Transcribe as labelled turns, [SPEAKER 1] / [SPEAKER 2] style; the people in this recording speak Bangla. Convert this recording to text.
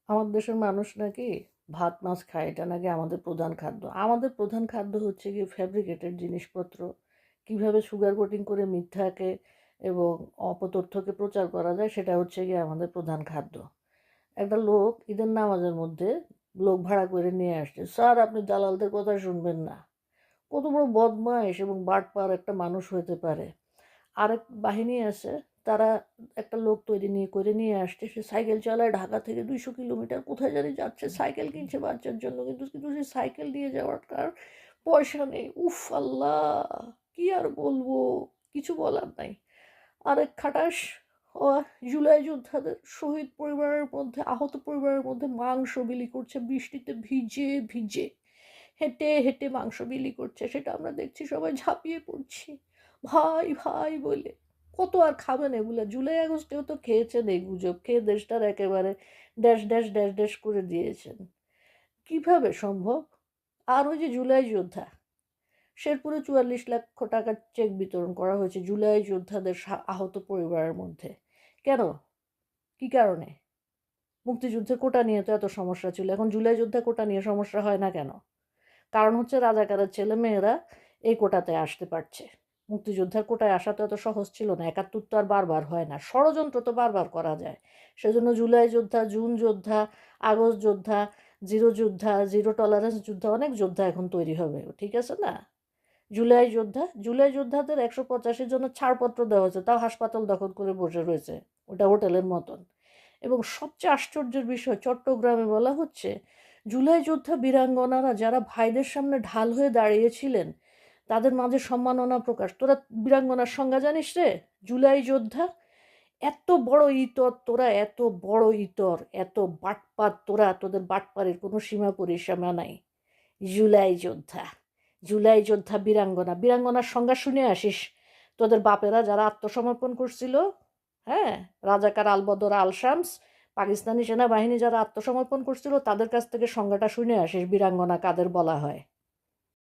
[SPEAKER 1] আমাদের দেশের মানুষ নাকি ভাত মাছ খায়, এটা নাকি আমাদের প্রধান খাদ্য। আমাদের প্রধান খাদ্য হচ্ছে গিয়ে ফ্যাব্রিকেটেড জিনিসপত্র। কিভাবে সুগার কোটিং করে মিথ্যাকে এবং অপতথ্যকে প্রচার করা যায়, সেটা হচ্ছে গিয়ে আমাদের প্রধান খাদ্য। একটা লোক ঈদের নামাজের মধ্যে লোক ভাড়া করে নিয়ে আসছে, স্যার আপনি দালালদের কথা শুনবেন না। কত বড় বদমাইশ এবং বাটপার একটা মানুষ হতে পারে। আরেক বাহিনী আছে, তারা একটা লোক করে নিয়ে আসছে, সে সাইকেল চালায় ঢাকা থেকে 200 কিলোমিটার কোথায় জানি যাচ্ছে, সাইকেল কিনছে বাচ্চার জন্য, কিন্তু কিন্তু সে সাইকেল দিয়ে যাওয়ার তার পয়সা নেই। উফ আল্লাহ, কি আর বলবো, কিছু বলার নাই। আরেক খাটাস, ও জুলাই যোদ্ধাদের শহীদ পরিবারের মধ্যে, আহত পরিবারের মধ্যে মাংস বিলি করছে বৃষ্টিতে ভিজে ভিজে, হেঁটে হেঁটে মাংস বিলি করছে, সেটা আমরা দেখছি, সবাই ঝাঁপিয়ে পড়ছি ভাই ভাই বলে। কত আর খাবেন এগুলো? জুলাই আগস্টেও তো খেয়েছেন এই গুজব, খেয়ে দেশটার একেবারে ড্যাশ ড্যাশ ড্যাশ ড্যাশ করে দিয়েছেন। কিভাবে সম্ভব? আর ওই যে জুলাই যোদ্ধা, শেরপুরে 44 লক্ষ টাকার চেক বিতরণ করা হয়েছে জুলাই যোদ্ধাদের আহত পরিবারের মধ্যে। কেন? কি কারণে? মুক্তিযুদ্ধের কোটা নিয়ে তো এত সমস্যা ছিল, এখন জুলাই যোদ্ধা কোটা নিয়ে সমস্যা হয় না কেন? কারণ হচ্ছে রাজাকারের ছেলে মেয়েরা এই কোটাতে আসতে পারছে। মুক্তিযোদ্ধার কোটায় আসা তো এত সহজ ছিল না, 71 তো আর বারবার হয় না, ষড়যন্ত্র তো বারবার করা যায়। সেজন্য জুলাই যোদ্ধা, জুন যোদ্ধা, আগস্ট যোদ্ধা, জিরো যোদ্ধা, জিরো টলারেন্স যোদ্ধা, অনেক যোদ্ধা এখন তৈরি হবে, ঠিক আছে না? জুলাই যোদ্ধাদের 185 জনের ছাড়পত্র দেওয়া হয়েছে, তাও হাসপাতাল দখল করে বসে রয়েছে, ওটা হোটেলের মতন। এবং সবচেয়ে আশ্চর্যের বিষয়, চট্টগ্রামে বলা হচ্ছে জুলাই যোদ্ধা বীরাঙ্গনারা যারা ভাইদের সামনে ঢাল হয়ে দাঁড়িয়েছিলেন, তাদের মাঝে সম্মাননা প্রকাশ। তোরা বীরাঙ্গনার সংজ্ঞা জানিস রে? জুলাই যোদ্ধা এত বড় ইতর, তোরা এত বড় ইতর, এত বাটপার তোরা, তোদের বাটপারের কোনো সীমা পরিসীমা নাই। জুলাই যোদ্ধা, জুলাই যোদ্ধা বীরাঙ্গনা, বীরাঙ্গনার সংজ্ঞা শুনে আসিস। তোদের বাপেরা যারা আত্মসমর্পণ করছিল, হ্যাঁ, রাজাকার আলবদর আল শামস, পাকিস্তানি সেনাবাহিনী যারা আত্মসমর্পণ করছিল, তাদের কাছ থেকে সংজ্ঞাটা শুনে আসিস বীরাঙ্গনা কাদের বলা হয়।